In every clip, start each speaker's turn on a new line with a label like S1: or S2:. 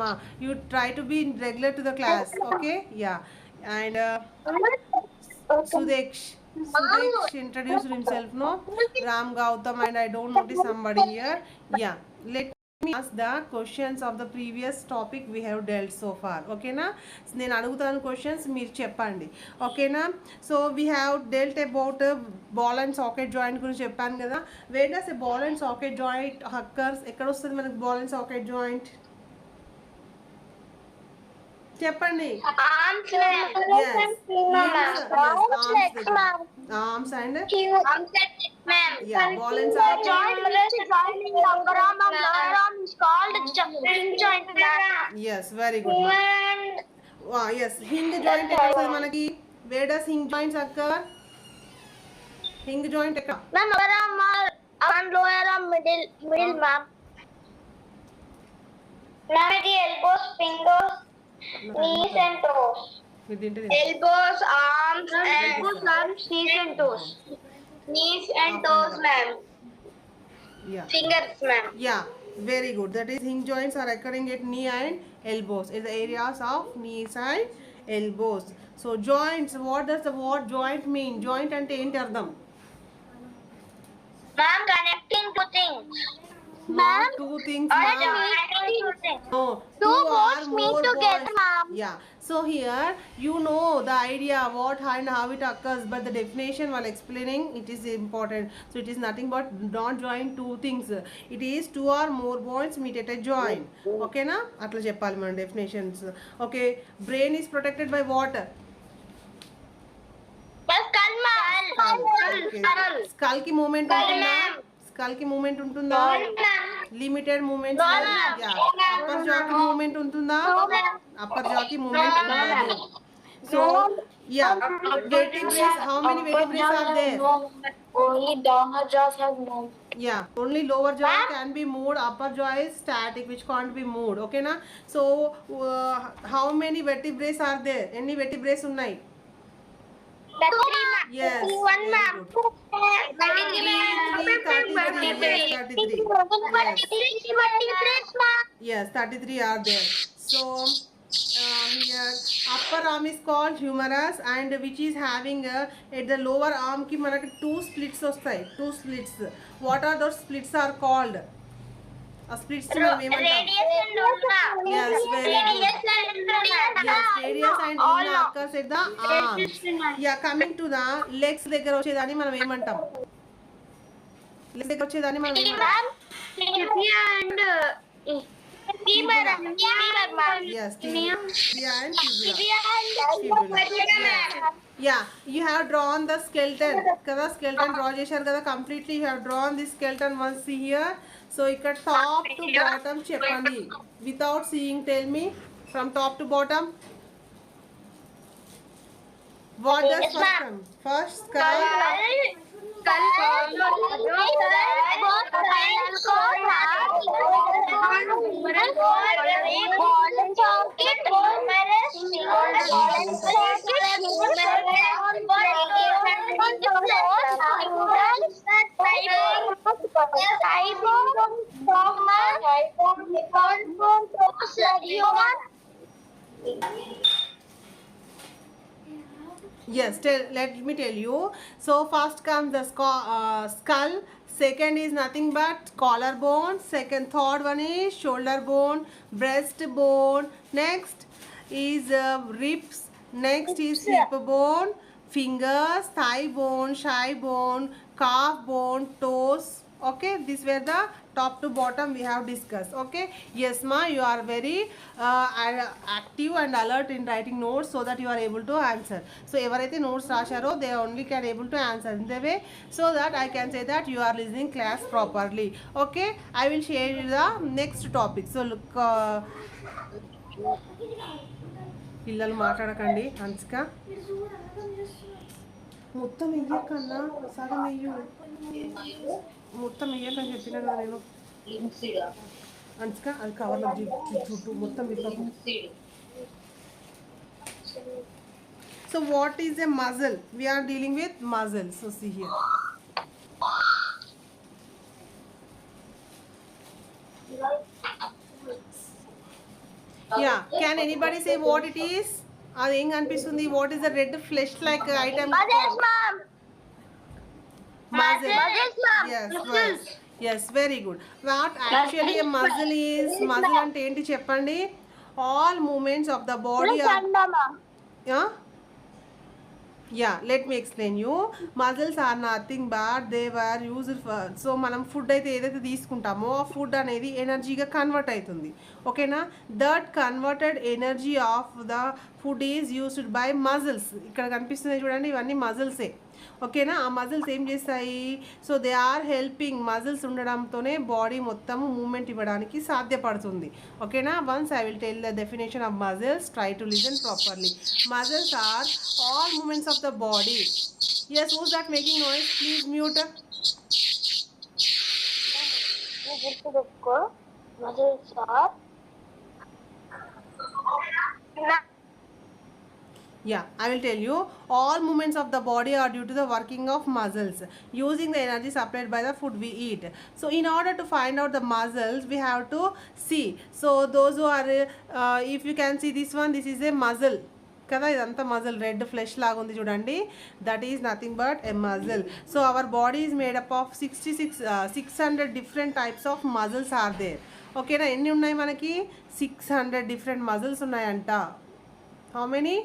S1: Ma. You try to be regular to the class, okay? Yeah. And Sudeksh introduced himself, no? Ram Gautam, and I don't notice somebody here. Yeah. Let me ask the questions of the previous topic we have dealt so far. Okay na? నేను అడుగుతాను questions మీరు చెప్పండి ఓకేనా so we have dealt about ball and socket joint గురించి చెప్పాను కదా where does a ball and socket joint occurs ఎక్కడ వస్తుంది మనకి బాల్ అండ్ సాకెట్ జాయింట్ చెప్పండి arms and ball and socket yes very good yes hinge joint ఎక్కడ వస్తుంది మనకి where does hinge joints occur hinge joint ఎక్కడ
S2: ma'am upper lower arm middle ma'am the elbows fingers knees and toes elbows arms knees and toes ma'am
S1: yeah
S2: fingers ma'am
S1: yeah very good that is hinge joints are occurring at knee and elbows in the areas of knees and elbows so joints what does the word joint mean joint ante enti ardham
S2: ma'am connecting two things
S1: ma'am two things no two or more together ma'am yeah so here you know the idea what and how it occurs but the definition while explaining it is important so it is nothing but not join two things it is two or more points meet at a joint okay na atla cheppali man definitions okay brain is protected by water skull ki movement untunda skull ki movement untunda limited movement yeah upper jaw ki movement untunda upper jaw ki movement untunda so yeah vertebrae how many vertebrae are there
S2: only lower jaws have moved
S1: yeah only lower jaw can be moved upper jaw is static which can't be moved okay na so how many vertebrae are there any vertebrae unnai yes
S2: one ma'am
S1: 33 yes 33 are there so here upper arm is called humerus and which is having at the lower arm ki manaki two splits vastayi two slits what are those splits are called a splits మనం ఏమంటాం yes very good yes radius and ulna occurs at the arms yeah coming to the legs దగ్గర వచ్చేదాన్ని మనం ఏమంటాం legs దగ్గర వచ్చేదాన్ని మనం ఏమంటాం
S2: tibia and femur
S1: yes tibia and fibula yeah you have drawn the skeleton kada skeleton draw చేశారు కదా completely you have drawn this skeleton once see here so ఇక్కడ top to bottom చెప్పండి without seeing tell me from top to bottom what does first come first skull yes let me tell you so first comes the skull second is nothing but collarbone second third one is shoulder bone breast bone next is ribs next is hip bone fingers thigh bone thigh bone calf bone toes okay these were the top to bottom we have discussed okay yes ma you are very active and alert in writing notes so that you are able to answer so evaraithe notes rasharo they only can able to answer in the way so that I can say that you are listening class properly okay I will share you the next topic so look పిల్లలు మాట్లాడకండి హన్సిక మొత్తం వెయ్యకన్నా సగం వెయ్యు మొత్తం వెయ్యకని చెప్పిన కదా నేను హన్సిక అది కవర్లో చుట్టూ మొత్తం విప్పకు so what is a muzzle we are dealing with muzzle so see here yeah can anybody say what it is? అది ఏం కనిపిస్తుంది? What is the red flesh like item?
S2: Muscles, mom.
S1: Muzzle.
S2: Muscles, mom.
S1: Yes,
S2: Muscles.
S1: yes, very good. What actually a muzzle is? Muzzle అంటే ఏంటి చెప్పండి? All movements of the body are. Yeah? Yeah, let me explain you. Muscles are nothing but they were used for. So మనం food అయితే ఏదైతే తీసుకుంటామో ఆ food అనేది ఎనర్జీగా కన్వర్ట్ అవుతుంది, ఓకేనా? That converted energy of the food is used by muscles. ఇక్కడ కనిపిస్తున్నాయి చూడండి, ఇవన్నీ మజిల్సే, ఓకేనా? ఆ మజిల్స్ ఏం చేస్తాయి? So they are helping. Muscles ఉండడంతోనే బాడీ మొత్తం మూమెంట్ ఇవ్వడానికి సాధ్యపడుతుంది, ఓకేనా? Once I will tell the definition of muscles, try to listen properly. Muscles are all movements of the body. Yes, who's that making noise? Please mute.
S2: Muscles are.
S1: Yeah, I will tell you. All movements of the body are due to the working of muscles using the energy supplied by the food we eat. So in order to find out the muscles, we have to see. So those who are, if you can see this one, this is a muscle. కదా, ఇదంతా muscle, red flesh లాగా ఉంది చూడండి, that is nothing but a muscle. So our body is made up of 600 different types of muscles are there, ఓకేనా? ఎన్ని ఉన్నాయి మనకి? 600 different muscles ఉన్నాయంట. How many?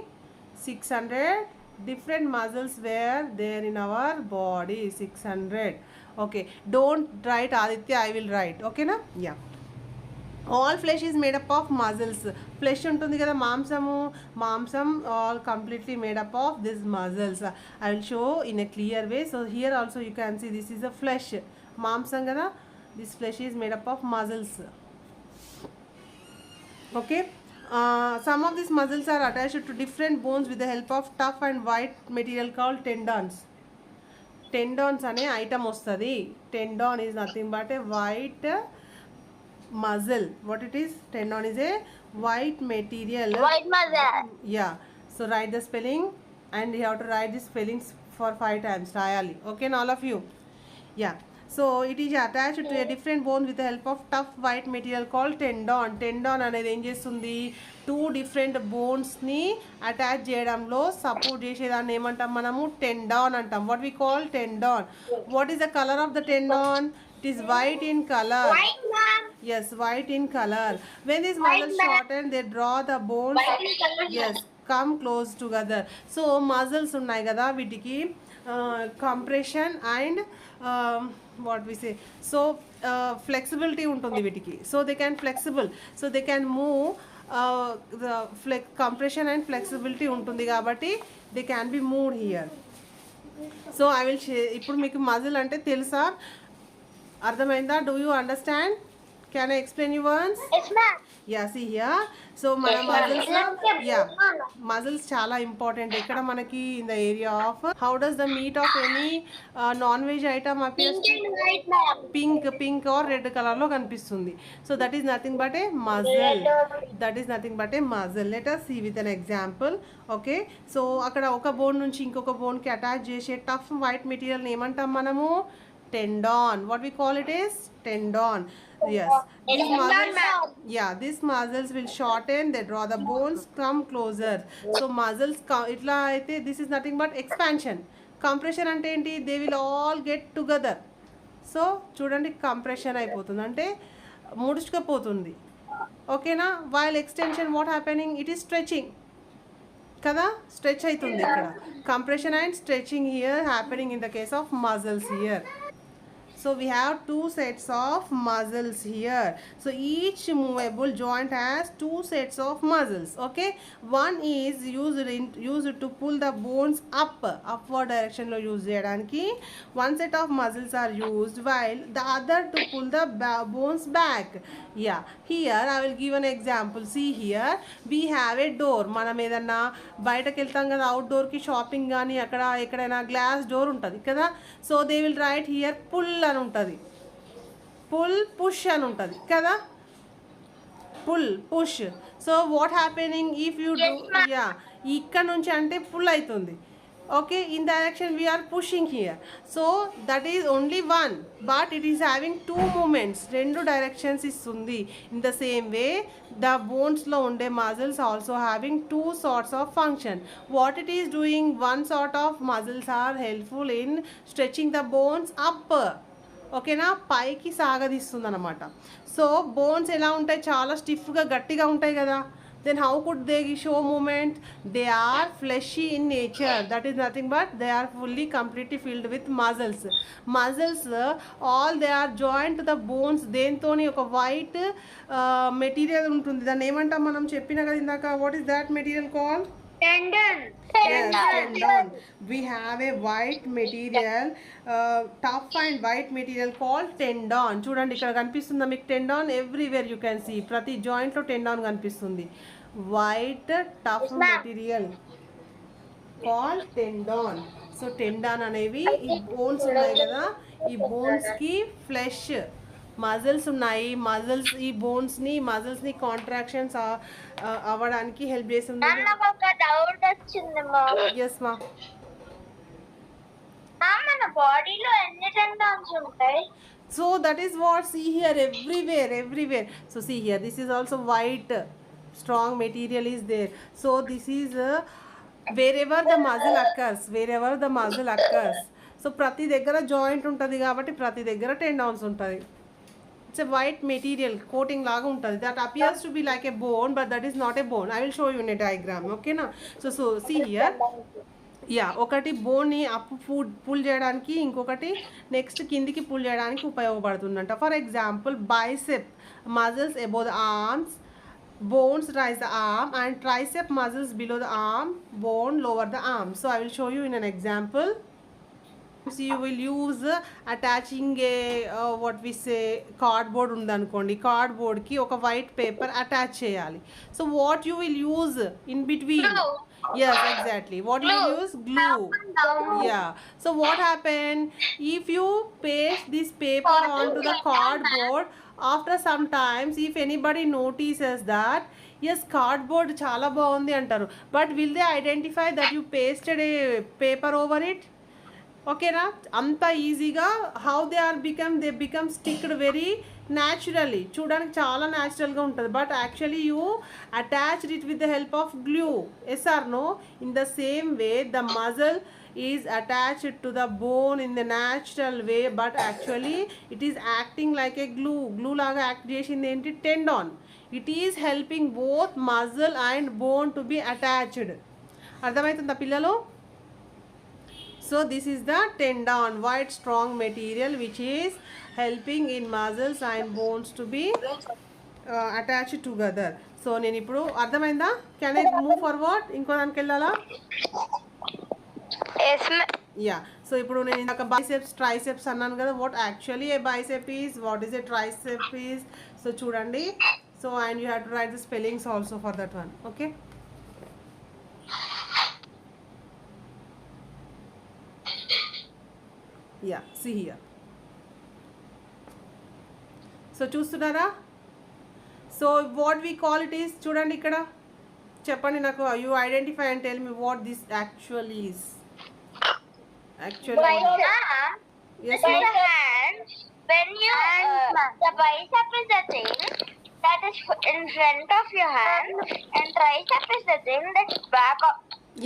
S1: 600 different muscles were there in our body. 600. Okay, don't write Aditya, I will write, okay na? Yeah, all flesh is made up of muscles. Flesh ఉంటుంది కదా, మాంసం all completely made up of these muscles. I will show in a clear way. So here also you can see this is a flesh, మాంసం కదా. This flesh is made up of muscles, okay? Some of these muscles are attached to different bones with the help of tough and white material called tendons. Tendons అనే item వస్తుంది. Tendon is nothing but a white muscle. What it is? Tendon is a white material.
S2: White muscle.
S1: Yeah. So write the spelling and you have to write the spellings for 5 times. రాయాలి, okay, all of you? Yeah. So it is attached to a different bone with the help of tough white material called tendon. Tendon అనేది ఏం చేస్తుంది? 2 different bonesని attach చేయడంలో support చేసేదాన్ని ఏమంటాం మనము? Tendon అంటాం. What we call tendon. What is the colour of the tendon? It is white in color.
S2: White, ma'am.
S1: Yes, white in color. When these muscles shorten, they draw the bones.
S2: White in color.
S1: Yes, come close together. So muscles ఉన్నాయి కదా, వీటికి compression and what we say, so flexibility ఉంటుంది వీటికి. So they can flexible, so they can move. Compression and flexibility ఉంటుంది కాబట్టి they can be moved here. So I will ఇప్పుడు మీకు muscle అంటే తెలుసా? అర్థమైందా? Do you understand? Can I explain you once?
S2: Yes, ma'am.
S1: Yeah, see here. So మన muscles, yeah, muscles చాలా important. ఇక్కడ మనకి in the area of how does the meet of any non veg item appears?
S2: Pink and white, ma'am.
S1: Pink or red కలర్లో కనిపిస్తుంది. So that is nothing but a muscle. That is nothing but a muscle. Let us see with an example. Okay, so అక్కడ ఒక bone నుంచి ఇంకొక బోన్కి attach చేసే tough white మెటీరియల్ని ఏమంటాం మనము? Tendon. What we call it is? Tendon. Yes, these muscles, yeah, these muscles will shorten, they draw the bones, come closer. So muscles itla aithe this is nothing but expansion. Compression ante enti? They will all get together. So చూడండి, compression అయిపోతుంది అంటే ముడుచుకుపోతుంది, ఓకేనా? While extension what happening? It is stretching కదా, stretch అవుతుంది ఇక్కడ. Compression and stretching here happening in the case of muscles here. So we have 2 sets of muscles here. So each movable joint has 2 sets of muscles, okay? One is used to pull the bones upward direction lo use cheyadaniki. One set of muscles are used while the other to pull the bones back. Yeah, here I will give an example. See here, we have a door. మనం ఏదన్నా బయటకు వెళ్తాం కదా, అవుట్డోర్కి, shopping కానీ అక్కడ ఎక్కడైనా glass door ఉంటుంది కదా. So they will write here pull అని ఉంటుంది, పుల్ పుష్ అని ఉంటుంది కదా, pull push. So what happening if you do, yeah, ఇక్కడ నుంచి అంటే పుల్ అవుతుంది, Okay, in direction we are pushing here, so that is only one, but it is having two movements, rendu directions istundi. In the same way, the bones lo unde muscles also having two sorts of function. What it is doing, one sort of muscles are helpful in stretching the bones up, ఓకేనా, పైకి సాగదీస్తుంది అనమాట. So bones ఎలా ఉంటాయి, చాలా స్టిఫ్గా గట్టిగా ఉంటాయి కదా. then how could they show movement? They are fleshy in nature, that is nothing but they are fully completely filled with muscles all they are joined to the bones. దేంతోని ఒక white material ఉంటుంది, దాన్ని ఏమంటాం మనం, చెప్పిన కదా ఇందాక, what is that material call?
S2: Tendon.
S1: Yes, tendon. We have a white material, tough and white material called tendon. చూడండి ఇక్కడ కనిపిస్తుందా మీకు tendon? Everywhere you can see, ప్రతి జాయింట్లో టెండాన్ కనిపిస్తుంది. White tough material called tendon. So tendon అనేవి ఈ bones ఉన్నాయి కదా, ఈ బోన్స్కి ఫ్లెష్ మజిల్స్ ఉన్నాయి. మజిల్స్ ఈ బోన్స్ని మజిల్స్ని కాంట్రాక్షన్స్ అవ్వడానికి హెల్ప్ చేస్తుంది.
S2: నాకు ఒక డౌట్ వచ్చింది మా.
S1: ఎస్ మా.
S2: మన బాడీలో ఎన్ని టెండన్స్ ఉంటాయి?
S1: So that is what, see here, everywhere. So see here, this is also white strong material is there. So this is wherever the muscle occurs. So ప్రతి దగ్గర జాయింట్ ఉంటుంది కాబట్టి ప్రతి దగ్గర టెండాన్స్ ఉంటుంది. It's a white material coating లాగా ఉంటుంది. That appears to be like a bone, but that is not a bone. I will show you in a diagram. Okay na? So see here. Yeah, ఒకటి బోన్ని up pull చేయడానికి, ఇంకొకటి next కిందికి pull చేయడానికి ఉపయోగపడుతుందంట. For example, bicep muscles above the arms, bones rise the arm, and tricep muscles below the arm, bone lower the arm. So I will show you in an example. So you will use attaching a what we say cardboard ఉందనుకోండి, కార్డ్బోర్డ్కి ఒక white paper attach చేయాలి. So what you will use in between? Yes, exactly. What do you use? Glue. Yeah. So what happened? If you paste this paper onto the cardboard, after some times, if anybody notices that, yes, cardboard chala bagundi antaru, but will they identify that you pasted a paper over it? ఓకేనా, అంత ఈజీగా how they become sticked very naturally, చూడడానికి చాలా న్యాచురల్గా ఉంటుంది. But actually you attached it with the help of glue. Yes or no? In the same way the muscle is attached to the bone in the natural way, but actually it is acting like a glue లాగా act చేసింది ఏంటి? Tendon. It is helping both muscle and bone to be attached. అర్థమవుతుందా పిల్లలు? So this is the tendon, white strong material which is helping in muscles and bones to be attached together. So నేను ఇప్పుడు అర్థమైందా? Can I move forward? ఇంకో దానికి వెళ్ళాలా?
S2: Yes ma'am.
S1: Yeah. So ఇప్పుడు నేను ఇందాక బైసెప్స్ ట్రైసెప్స్ అన్నాను కదా. What actually a bicep is, what is a tricep is? So చూడండి. So and you have to write the spellings also for that one. Okay. Yeah, see here. So చూస్తున్నారా? So what we call it is, చూడండి ఇక్కడ, చెప్పండి నాకు. You identify and tell me what this actually is. Actually, yes,
S2: when you the bicep is the thing that is in front of your hand, and tricep is the thing that's back of.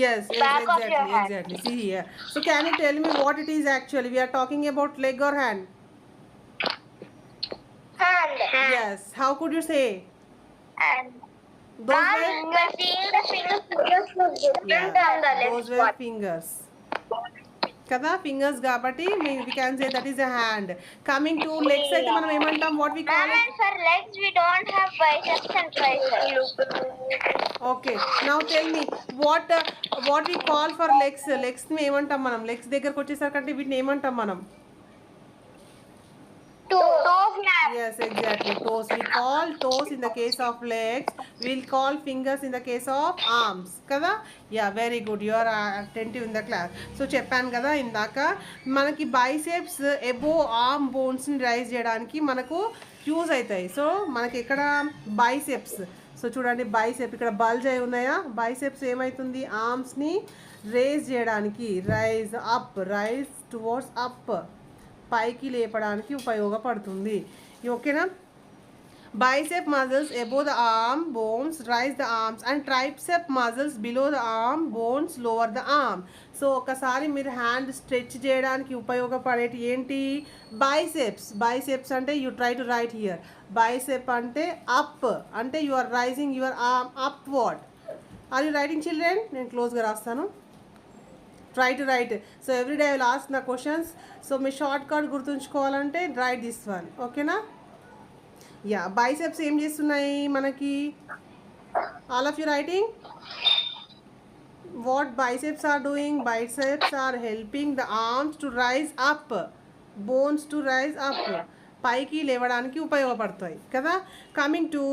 S1: Yes, exactly. See here. So can you tell me what it is actually? We are talking about leg or hand?
S2: Hand.
S1: Yes. How could you say?
S2: And
S1: Those were,
S2: the fingers look different on the left
S1: those were
S2: part.
S1: fingers. కదా, fingers కాబట్టి we can say that is a hand. Coming to legs అయితే మనం ఏమంటాం? What we call it?
S2: For legs we don't have biceps and triceps.
S1: Okay. Now tell me what we call for legs. Legs ని ఏమంటాం మనం? Legs దగ్గరకు వచ్చేసరికంటే వీటిని ఏమంటాం మనం?
S2: Toes ma'am.
S1: Yes, exactly. Toes. We call toes in the case of legs. We'll call fingers in the case of arms. Kada? Yeah, very good. You are attentive in the class. So చెప్పాను కదా ఇందాక, మనకి biceps above arm బోన్స్ని raise చేయడానికి మనకు use అవుతాయి. So మనకి ఇక్కడ బైసెప్స్. సో చూడండి, బైసెప్ ఇక్కడ బల్జ్ అయి ఉన్నాయా? బైసెప్స్ ఏమవుతుంది? ఆర్మ్స్ని రేజ్ చేయడానికి, raise up, raise towards up, పైకి లేపడానికి ఉపయోగపడుతుంది. ఓకేనా. Bicep muscles above the arm bones raise the arms and tricep muscles below the arm bones lower the arm. So ఒకసారి మీరు హ్యాండ్ స్ట్రెచ్ చేయడానికి ఉపయోగపడేటి ఏంటి? బైసెప్స్ అంటే you try to write here. Bicep అంటే అప్, అంటే you are raising your arm upward. Are you writing children? నేను క్లోజ్గా రాస్తాను. Try to write. So every day I will ask the questions. So మీ షార్ట్ కట్ గుర్తుంచుకోవాలంటే write this one. ఓకేనా. Yeah, biceps ఏం చేస్తున్నాయి మనకి? All of you writing what biceps are doing? Biceps are helping the arms to raise up, bones to raise up, పైకి లేవడానికి ఉపయోగపడతాయి కదా. Coming to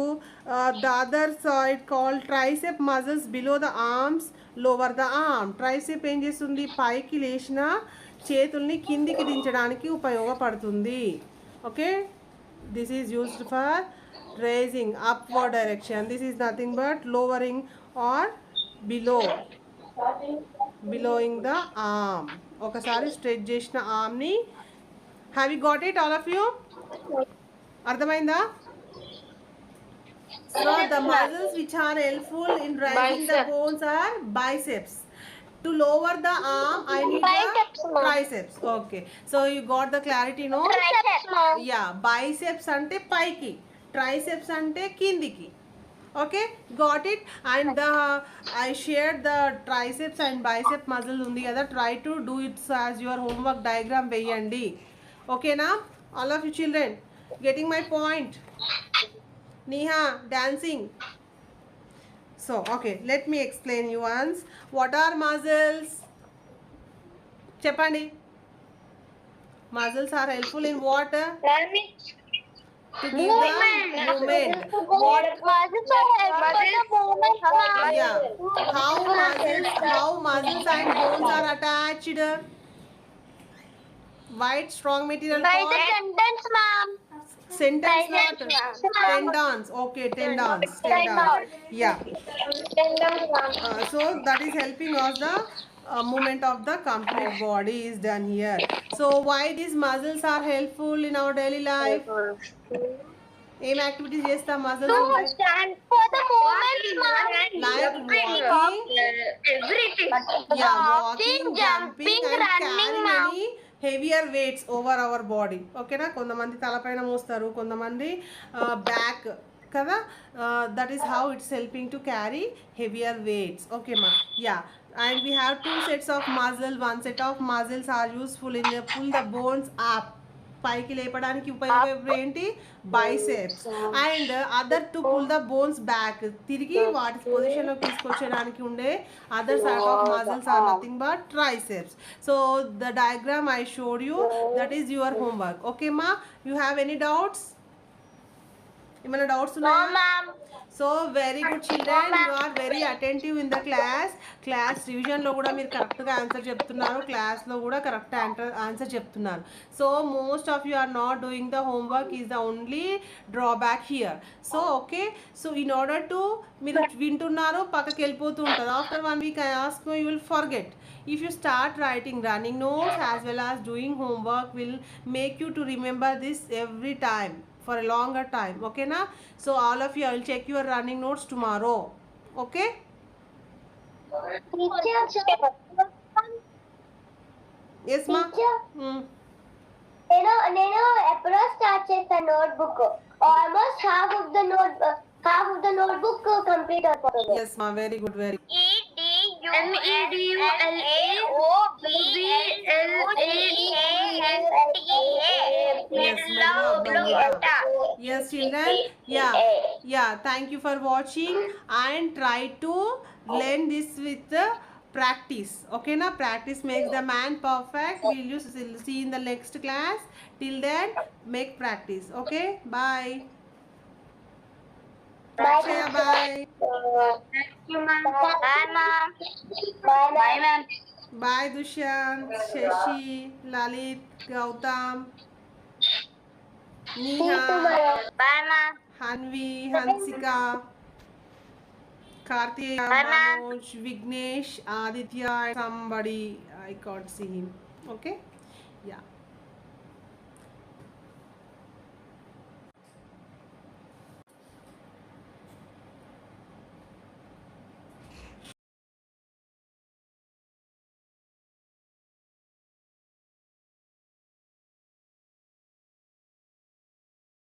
S1: the other side called tricep muscles below the arms lower the arm. Tricep ఏం చేస్తుంది? పైకి లేచిన చేతుల్ని కిందికి దించడానికి ఉపయోగపడుతుంది. Okay, this is used for raising upward direction. This is nothing but lowering or belowing the arm. ఒకసారి stretch చేసిన ఆర్మ్ ని. Have you got it all of you? అర్థమైందా? So the muscles which are helpful in raising the bones are biceps. To lower the arm I need
S2: Biceps,
S1: the
S2: ma'am.
S1: triceps. Okay, so you got the clarity, no?
S2: Triceps, ma'am.
S1: Yeah, biceps ante paiki, triceps ante kindiki. Okay, got it. And I shared the triceps and bicep muscle undi kada. Try to do it as your homework diagram veyandi. Okay na, all of you children getting my point? Neha dancing. So okay, let me explain you once. What are muscles? Cheppandi. Muscles are helpful in what? To give the movement. What?
S2: Muscles are helpful for the movement.
S1: Yeah. How muscles and bones are attached? White strong material
S2: By the
S1: called
S2: tendons, ma'am.
S1: sentence, not
S2: Tendons.
S1: tendons. Okay, tendons.
S2: Tendons.
S1: Yeah.
S2: Tendons, ma'am.
S1: So that is helping us the movement of the complete body is done here. So why these muscles are helpful in our daily life? Aim activities చేస్తాం muscles
S2: To
S1: ఉంటాయి.
S2: stand for the movement, ma'am.
S1: Like walking,
S2: Everything.
S1: yeah, walking, jumping and
S2: running,
S1: carrying
S2: ma'am.
S1: any heavier weights over our body. ఓకేనా. కొంతమంది తలపైన మోస్తారు, కొంతమంది back కదా. That is how it's helping to carry heavier weights. Okay మా. Yeah, and we have two sets of muscle. One set of muscles are useful in the pull the bones up, పైకి లేపడానికి ఉపయోగపడే ఏంటి? Biceps. And other to pull the bones back, తిరిగి వాటి పొజిషన్లోకి తీసుకొచ్చడానికి ఉండే other side of muscles are nothing but triceps. So the diagram I showed you, that is your homework. Okay మా. You have any doubts? ఏమైనా doubts
S2: No,
S1: ఉన్నాయా?
S2: ma'am.
S1: So very good children, you are very attentive in the class రివిజన్లో కూడా మీరు కరెక్ట్గా answer చెప్తున్నారు, క్లాస్లో కూడా కరెక్ట్ ఆన్సర్ చెప్తున్నారు. So most of you are not doing the homework is the only drawback here. So okay, so in order to మీరు వింటున్నారు, పక్కకి వెళ్ళిపోతూ ఉంటారు. After 1 week I ask you, you will forget. If you start writing running notes as well as doing homework will make you to remember this every time for a longer time. Okay na? So all of you, I will check your running notes tomorrow. Okay?
S2: Teacher.
S1: Yes ma.
S2: Teacher. నేను ఎప్పుడో start చేస్తాను notebook. Almost half of the notebook complete అయిపోతుంది.
S1: Yes ma, very good, very good. Yes, yes children. Yeah, thank you for watching and try to learn this with practice. Okay na? Practice makes the man perfect. Will you see in the next class? Till then, make practice. Okay, bye. Shreya, bye.
S2: Thank you, ma'am. Bye, ma'am. Bye, ma'am.
S1: Bye Dushyant, Shashi, Lalit, Gautam, Neha,
S2: Bye, ma'am.
S1: Hanvi, Hansika. Karthi,
S2: Bye, ma'am.
S1: Manoj, Vignesh, Aditya, somebody I can't see him. Okay, yeah.